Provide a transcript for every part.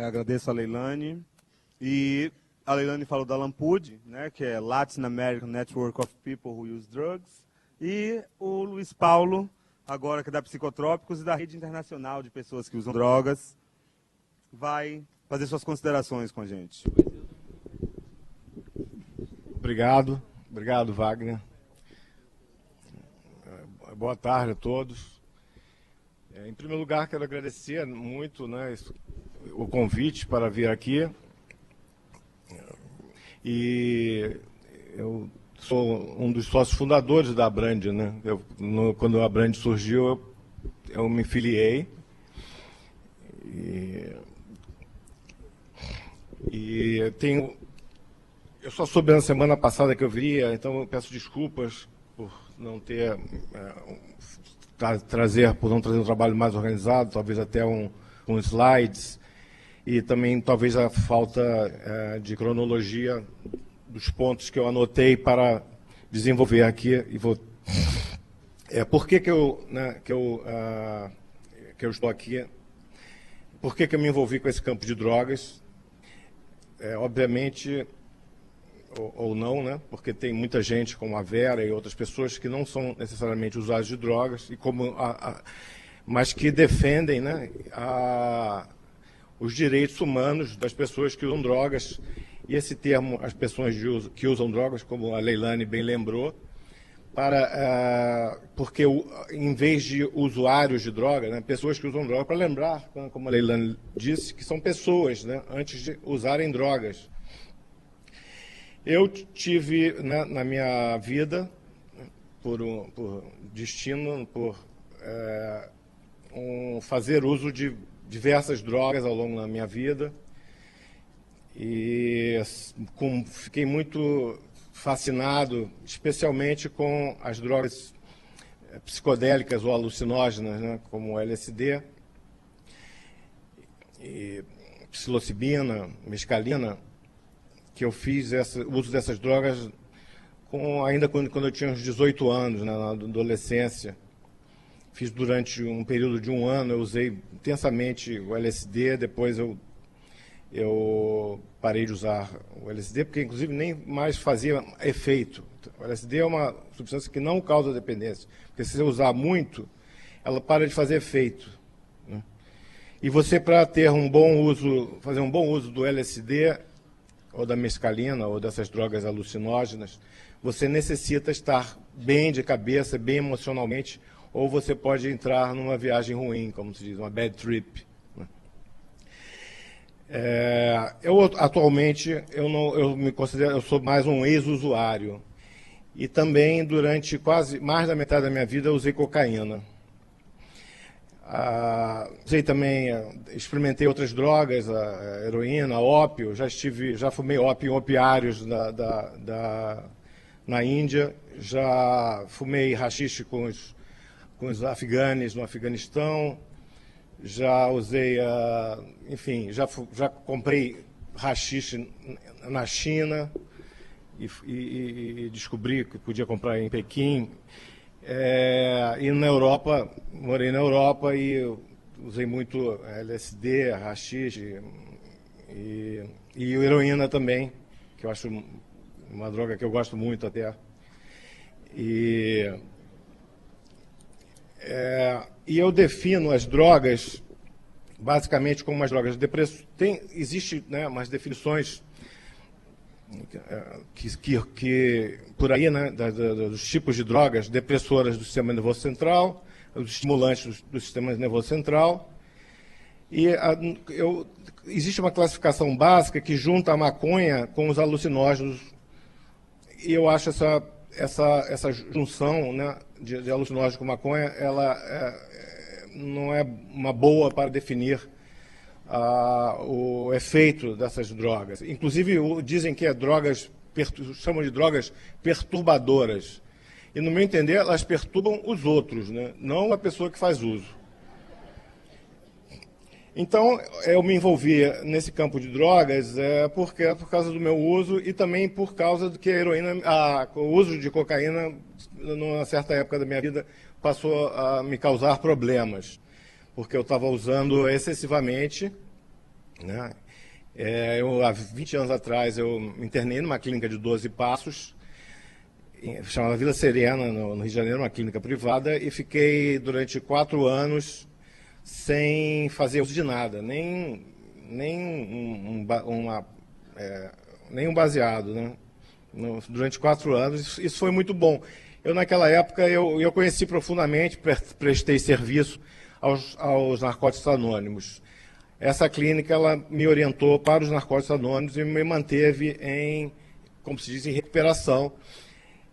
Agradeço a Leilane. E a Leilane falou da LAMPUD, né, que é Latin American Network of People Who Use Drugs. E o Luiz Paulo, agora que é da Psicotrópicos e da Rede Internacional de Pessoas que Usam Drogas, vai fazer suas considerações com a gente. Obrigado, Wagner. Boa tarde a todos. Em primeiro lugar, quero agradecer muito, né, o convite para vir aqui. E eu sou um dos sócios fundadores da Abrand, né? Quando a Abrand surgiu, eu me filiei. Eu só soube na semana passada que eu viria, então eu peço desculpas por não ter por não trazer um trabalho mais organizado, talvez até com slides, e também talvez a falta de cronologia dos pontos que eu anotei para desenvolver aqui. E vou. Por que eu estou aqui? Por que eu me envolvi com esse campo de drogas? Obviamente, ou não, né? Porque tem muita gente, como a Vera e outras pessoas, que não são necessariamente usuários de drogas, mas que defendem, né, os direitos humanos das pessoas que usam drogas. E esse termo, as pessoas que usam drogas, como a Leilane bem lembrou, porque em vez de usuários de droga, né, pessoas que usam droga, para lembrar, como a Leilane disse, que são pessoas, né, antes de usarem drogas. Eu tive, né, na minha vida, por destino, fazer uso de diversas drogas ao longo da minha vida, e fiquei muito fascinado, especialmente com as drogas psicodélicas ou alucinógenas, né, como o LSD, e psilocibina, mescalina, que eu fiz uso dessas drogas ainda quando eu tinha uns 18 anos, né, na adolescência. Fiz durante um período de um ano, eu usei intensamente o LSD, depois eu parei de usar o LSD, porque inclusive nem mais fazia efeito. O LSD é uma substância que não causa dependência, porque se você usar muito, ela para de fazer efeito, né? E você, para ter fazer um bom uso do LSD, ou da mescalina, ou dessas drogas alucinógenas, você necessita estar bem de cabeça, bem emocionalmente, ou você pode entrar numa viagem ruim, como se diz, uma bad trip. Atualmente, eu me considero, eu sou mais um ex-usuário. E também, durante quase mais da metade da minha vida, eu usei cocaína. Experimentei outras drogas, a heroína, ópio, já fumei ópio em opiários na Índia, já fumei haxixe com os afegães no Afeganistão, já usei, enfim, já comprei haxixe na China e descobri que podia comprar em Pequim. E na Europa, morei na Europa e usei muito LSD, haxixe e heroína também, que eu acho uma droga que eu gosto muito até. E eu defino as drogas basicamente como umas drogas de depressão. Existe, né, umas definições que por aí, né, dos tipos de drogas depressoras do sistema nervoso central, os estimulantes do sistema nervoso central. E existe uma classificação básica que junta a maconha com os alucinógenos. E eu acho essa junção, né, de alucinógeno com maconha, ela não é uma boa para definir o efeito dessas drogas. Inclusive, dizem que chamam de drogas perturbadoras. E, no meu entender, elas perturbam os outros, né? Não a pessoa que faz uso. Então, eu me envolvi nesse campo de drogas por causa do meu uso e também por causa do que a heroína, o uso de cocaína, numa certa época da minha vida, passou a me causar problemas, porque eu estava usando excessivamente, né? Há 20 anos atrás, eu me internei numa clínica de 12 Passos, chamada Vila Serena, no Rio de Janeiro, uma clínica privada, e fiquei durante 4 anos sem fazer uso de nada, nem um baseado, né? Durante 4 anos, isso foi muito bom. Naquela época, eu conheci profundamente, prestei serviço aos Narcóticos Anônimos. Essa clínica, ela me orientou para os Narcóticos Anônimos e me manteve como se diz, em recuperação.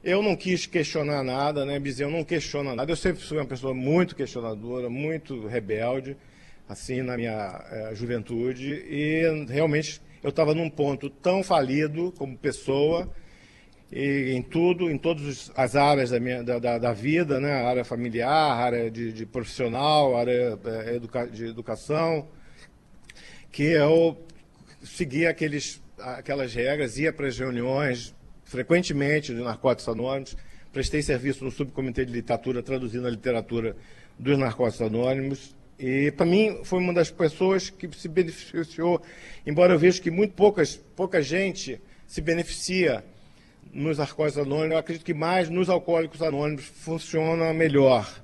Eu não quis questionar nada, né, Bezerra? Eu não questiono nada. Eu sempre fui uma pessoa muito questionadora, muito rebelde, assim, na minha juventude, e realmente eu estava num ponto tão falido como pessoa, e em todas as áreas da vida, né, área familiar, área de profissional, área de educação, que eu seguia aquelas regras, ia para as reuniões frequentemente de Narcóticos Anônimos, prestei serviço no subcomitê de literatura, traduzindo a literatura dos Narcóticos Anônimos, e para mim foi uma das pessoas que se beneficiou, embora eu veja que muito pouca gente se beneficia nos Narcóticos Anônimos. Eu acredito que mais nos Alcoólicos Anônimos funciona melhor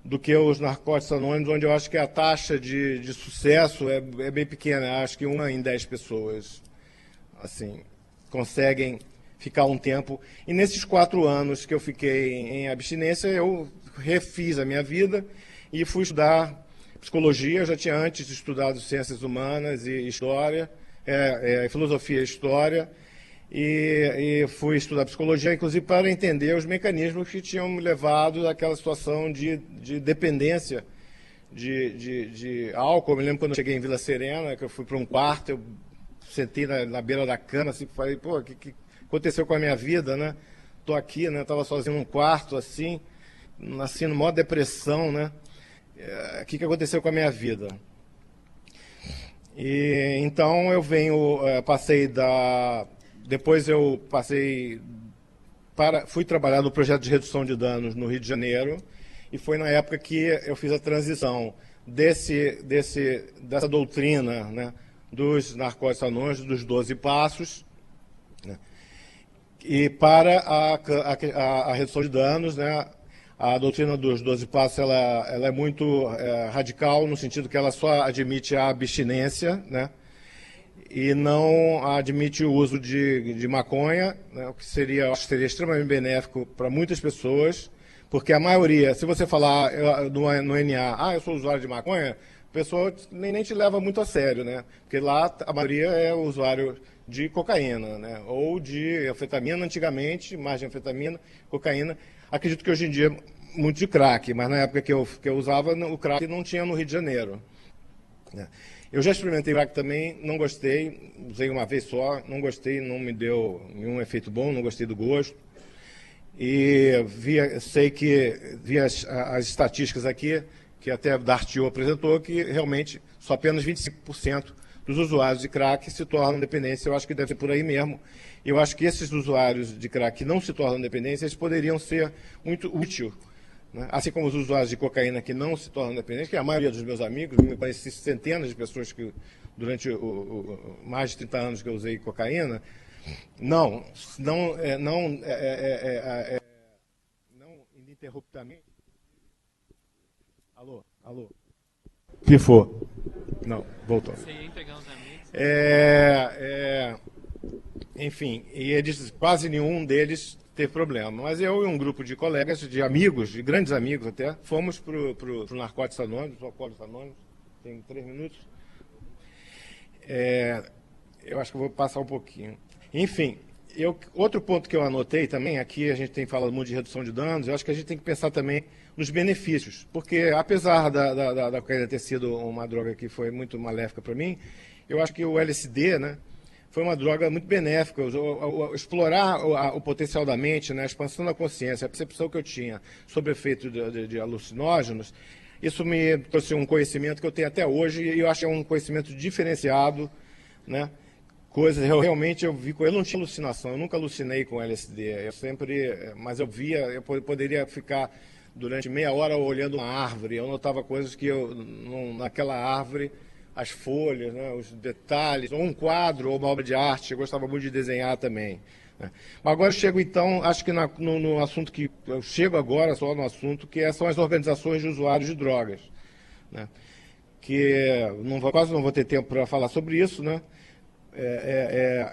do que os Narcóticos Anônimos, onde eu acho que a taxa de sucesso é bem pequena. Acho que 1 em 10 pessoas assim, conseguem ficar um tempo. E nesses 4 anos que eu fiquei em abstinência, eu refiz a minha vida e fui estudar psicologia. Eu já tinha antes estudado ciências humanas e história, filosofia e história, e fui estudar psicologia, inclusive para entender os mecanismos que tinham me levado àquela situação de dependência de álcool. Eu me lembro quando eu cheguei em Vila Serena, que eu fui para um quarto, eu sentei na beira da cama, assim, falei, pô, o que aconteceu com a minha vida, né? Estou aqui, né? Estava sozinho num quarto, assim, nasci numa maior depressão, né? O que aconteceu com a minha vida? E então eu depois eu fui trabalhar no projeto de redução de danos no Rio de Janeiro, e foi na época que eu fiz a transição dessa doutrina, né, dos Narcóticos Anônimos, dos 12 Passos, né, e para a redução de danos, né. A doutrina dos 12 Passos ela é muito radical, no sentido que ela só admite a abstinência, né, e não admite o uso de maconha, né, o que seria extremamente benéfico para muitas pessoas, porque a maioria, se você falar no NA, eu sou usuário de maconha, a pessoa nem te leva muito a sério, né? Porque lá a maioria é usuário de cocaína, né? Ou de anfetamina antigamente, mais de anfetamina, cocaína. Acredito que hoje em dia muito de crack, mas na época que eu usava, o crack não tinha no Rio de Janeiro, né? Eu já experimentei crack também, não gostei, usei uma vez só, não gostei, não me deu nenhum efeito bom, não gostei do gosto. E sei que vi as estatísticas aqui, que até a Dartio apresentou, que realmente só apenas 25% dos usuários de crack se tornam dependentes. Eu acho que deve ser por aí mesmo. Eu acho que esses usuários de crack que não se tornam dependentes, eles poderiam ser muito úteis, né? Assim como os usuários de cocaína que não se tornam dependentes, que a maioria dos meus amigos, me conheci centenas de pessoas que durante mais de 30 anos que eu usei cocaína, não ininterruptamente. Alô? Pifou. Não, voltou. Você ia pegar uns amigos. Enfim, e eles, quase nenhum deles teve problema. Mas eu e um grupo de colegas, de amigos, de grandes amigos até, fomos para o Narcóticos Anônimos, o Alcoólicos Anônimos. Tem 3 minutos. Eu acho que eu vou passar um pouquinho. Enfim, outro ponto que eu anotei também, aqui a gente tem falado muito de redução de danos, eu acho que a gente tem que pensar também nos benefícios, porque apesar da cocaína ter sido uma droga que foi muito maléfica para mim, eu acho que o LSD, né, foi uma droga muito benéfica. Explorar o potencial da mente, né, a expansão da consciência, a percepção que eu tinha sobre o efeito de alucinógenos, isso me trouxe um conhecimento que eu tenho até hoje, e eu acho que é um conhecimento diferenciado, né? Coisas, realmente eu não tinha alucinação, eu nunca alucinei com LSD, mas eu poderia ficar durante meia hora olhando uma árvore, eu notava coisas que naquela árvore as folhas, né, os detalhes, ou um quadro, ou uma obra de arte. Eu gostava muito de desenhar também. Né. Mas agora eu chego, então, acho que no assunto que... Eu chego agora só no assunto que são as organizações de usuários de drogas. Né, que quase não vou ter tempo para falar sobre isso, né?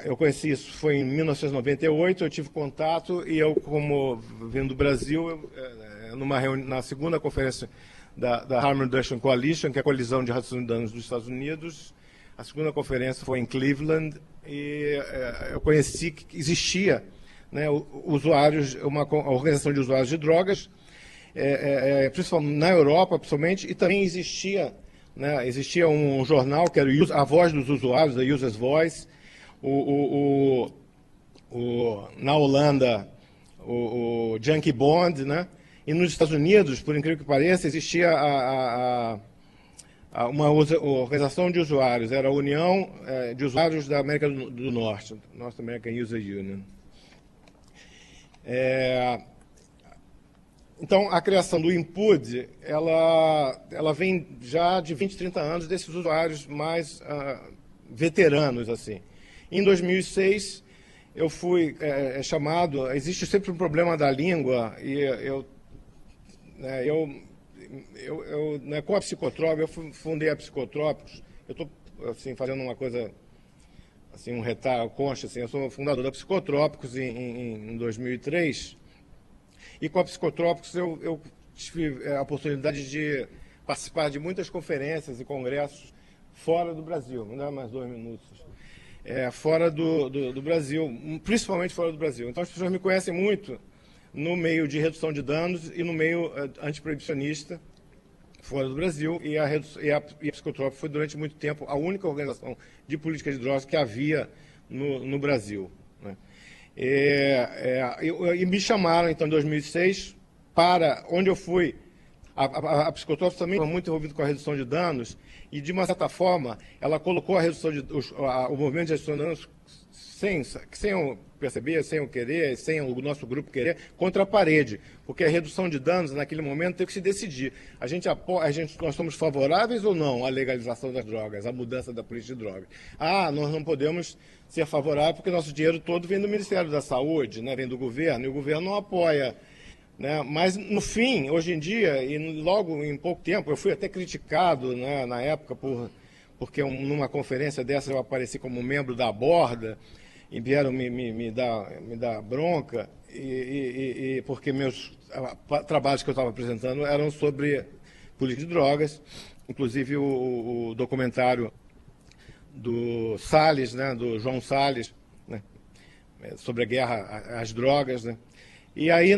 Eu conheci isso, foi em 1998, eu tive contato e eu, como vindo do Brasil, na segunda conferência da Harm Reduction Coalition, que é a coalizão de redução de danos dos Estados Unidos, a segunda conferência foi em Cleveland e eu conheci que existia, né, usuários, uma organização de usuários de drogas, principalmente na Europa, principalmente, e também existia... Né, existia um jornal que era a voz dos usuários, a User's Voice, na Holanda, o Junkie Bond, né, e nos Estados Unidos, por incrível que pareça, existia uma organização de usuários, era a União de Usuários da América do Norte, North American User Union. Então, a criação do INPUD, ela vem já de 20, 30 anos desses usuários mais veteranos, assim. Em 2006, eu fui chamado... Existe sempre um problema da língua, e com a Psicotrópica, eu fundei a Psicotrópicos. Eu estou assim, fazendo uma coisa, assim, um retalho, concha, assim, eu sou fundador da Psicotrópicos em 2003, e com a Psicotrópicos eu tive a oportunidade de participar de muitas conferências e congressos fora do Brasil. Me dá mais 2 minutos. Fora do Brasil, principalmente fora do Brasil. Então as pessoas me conhecem muito no meio de redução de danos e no meio antiproibicionista fora do Brasil. E a Psicotrópicos foi durante muito tempo a única organização de política de drogas que havia no Brasil, né? E me chamaram, então, em 2006, para onde eu fui. A Psicotrópicos também foi muito envolvida com a redução de danos e, de uma certa forma, ela colocou a redução o movimento de redução de danos sem eu perceber, sem eu querer, sem o nosso grupo querer, contra a parede. Porque a redução de danos, naquele momento, teve que se decidir. Nós somos favoráveis ou não à legalização das drogas, à mudança da política de drogas? Nós não podemos ser favoráveis porque nosso dinheiro todo vem do Ministério da Saúde, né, vem do governo, e o governo não apoia. Né? Mas, no fim, hoje em dia, e logo em pouco tempo, eu fui até criticado, né, na época, porque numa conferência dessa eu apareci como membro da borda, e vieram me dar bronca, porque meus trabalhos que eu estava apresentando eram sobre política de drogas, inclusive o documentário do Salles, né, do João Salles, né, sobre a guerra às drogas. Né. E aí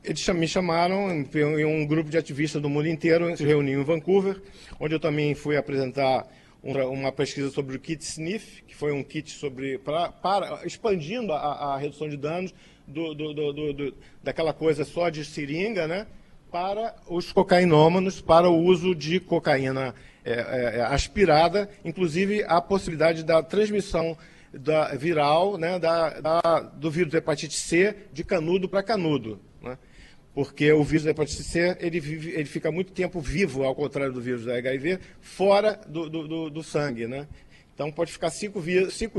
eles me chamaram, e um grupo de ativistas do mundo inteiro se reuniu em Vancouver, onde eu também fui apresentar uma pesquisa sobre o kit Sniff, que foi um kit expandindo a redução de danos daquela coisa só de seringa, né, para os cocainômanos, para o uso de cocaína aspirada, inclusive a possibilidade da transmissão viral, né, do vírus da hepatite C de canudo para canudo, né? Porque o vírus da hepatite C ele fica muito tempo vivo, ao contrário do vírus da HIV, fora do sangue, né? Então pode ficar 5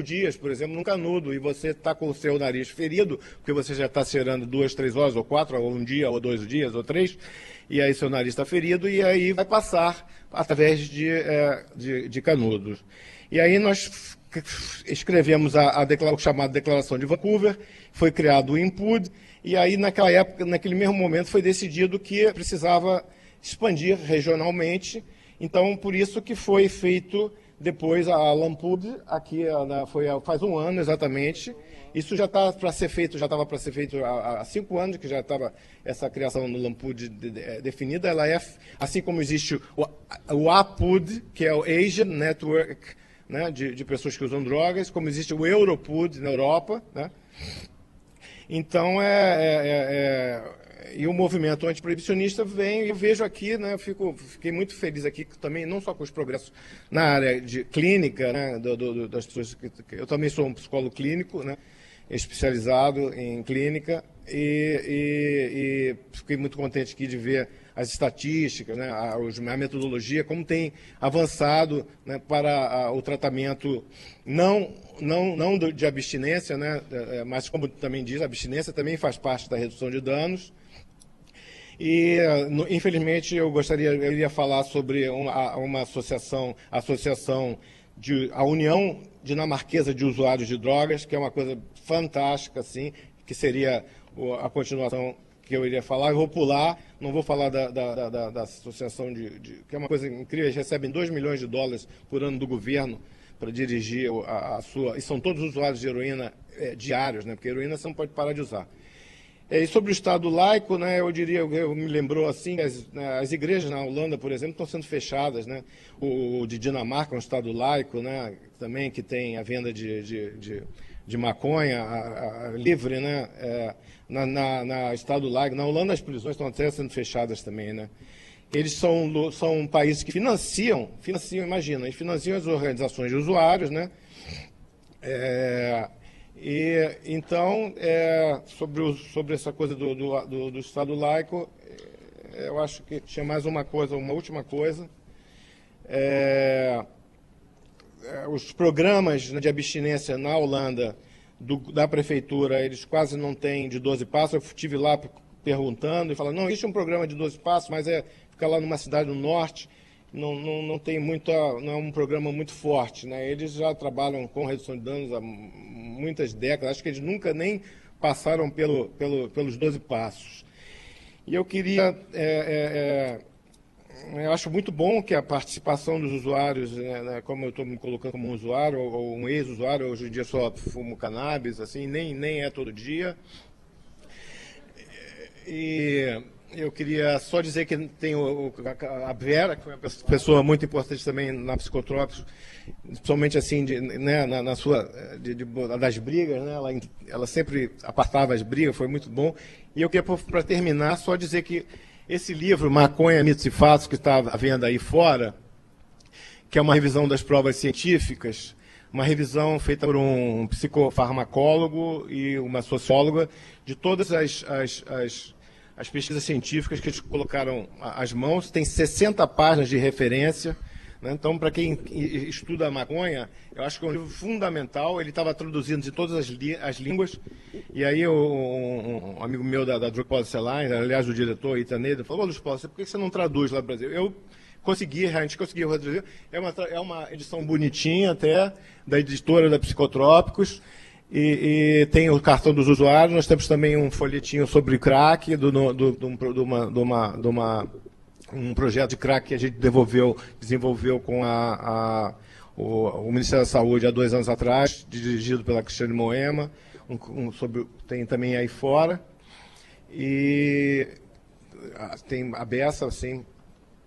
dias, por exemplo, num canudo, e você está com o seu nariz ferido, porque você já está cheirando 2, 3 horas, ou 4, ou 1 dia, ou 2 dias, ou 3, e aí seu nariz está ferido, e aí vai passar através de canudos. E aí nós escrevemos o chamado Declaração de Vancouver, foi criado o INPUD, e aí naquela época, naquele mesmo momento, foi decidido que precisava expandir regionalmente, então por isso que foi feito depois a LAMPUD, aqui faz 1 ano exatamente. Isso já está para ser feito, já estava para ser feito há 5 anos, que já estava essa criação no LAMPUD definida. Ela assim como existe o APUD, que é o Asian Network, né, de pessoas que usam drogas, como existe o Europud na Europa, né? Então, e o movimento antiproibicionista vem, e eu vejo aqui, né, fiquei muito feliz aqui também, não só com os progressos na área de clínica, né, das pessoas eu também sou um psicólogo clínico, né, especializado em clínica, e fiquei muito contente aqui de ver as estatísticas, né, a metodologia, como tem avançado, né, para o tratamento não de abstinência, né, mas como também diz, a abstinência também faz parte da redução de danos. E, infelizmente, eu iria falar sobre uma associação a União Dinamarquesa de Usuários de Drogas, que é uma coisa fantástica, assim, que seria a continuação que eu iria falar. Eu vou pular, não vou falar da associação que é uma coisa incrível. Eles recebem $2 milhões por ano do governo para dirigir a sua... E são todos usuários de heroína diários, né? Porque heroína você não pode parar de usar. E sobre o Estado laico, né, eu me lembrou assim, as igrejas na Holanda, por exemplo, estão sendo fechadas, né? O de Dinamarca é um Estado laico, né, também, que tem a venda de maconha livre, né, na Estado laico. Na Holanda as prisões estão até sendo fechadas também, né? Eles são países que financiam, imagina, eles financiam as organizações de usuários, né? E, então, sobre essa coisa do Estado laico, eu acho que tinha mais uma última coisa. Os programas de abstinência na Holanda, da prefeitura, eles quase não têm de 12 passos. Eu estive lá perguntando e falando, não, existe um programa de 12 passos, mas fica lá numa cidade do norte. Não tem não é um programa muito forte, né? Eles já trabalham com redução de danos há muitas décadas, acho que eles nunca nem passaram pelos 12 passos. E eu queria, eu acho muito bom que a participação dos usuários, né, como eu estou me colocando como um usuário ou um ex-usuário, hoje em dia só fumo cannabis, assim, nem é todo dia. E eu queria só dizer que tem a Vera, que foi uma pessoa muito importante também na Psicotrópicos, principalmente assim, né, na sua das brigas, né, ela sempre apartava as brigas, foi muito bom. E eu queria, para terminar, só dizer que esse livro, Maconha, Mitos e Fatos, que está à venda aí fora, que é uma revisão das provas científicas, uma revisão feita por um psicofarmacólogo e uma socióloga, de todas as pesquisas científicas que eles colocaram às mãos. Tem 60 páginas de referência, né? Então, para quem estuda a maconha, eu acho que é um livro fundamental. Ele estava traduzido de todas as línguas. E aí um amigo meu da Drug Policy Alliance, aliás, o diretor Itaneda, falou, Luiz Paulo, por que você não traduz lá no Brasil? Eu realmente consegui traduzir. É uma edição bonitinha até, da editora da Psicotrópicos. E tem o cartão dos usuários. Nós temos também um folhetinho sobre crack, um projeto de crack que a gente desenvolveu com o Ministério da Saúde há 2 anos atrás, dirigido pela Cristiane Moema, tem também aí fora. E tem a beça, assim,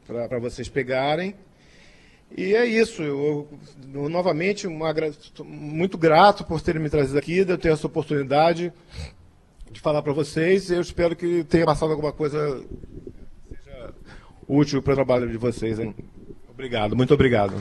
para vocês pegarem. E é isso, eu novamente muito grato por terem me trazido aqui, de eu ter essa oportunidade de falar para vocês. Eu espero que tenha passado alguma coisa que seja útil para o trabalho de vocês, hein? Obrigado, muito obrigado.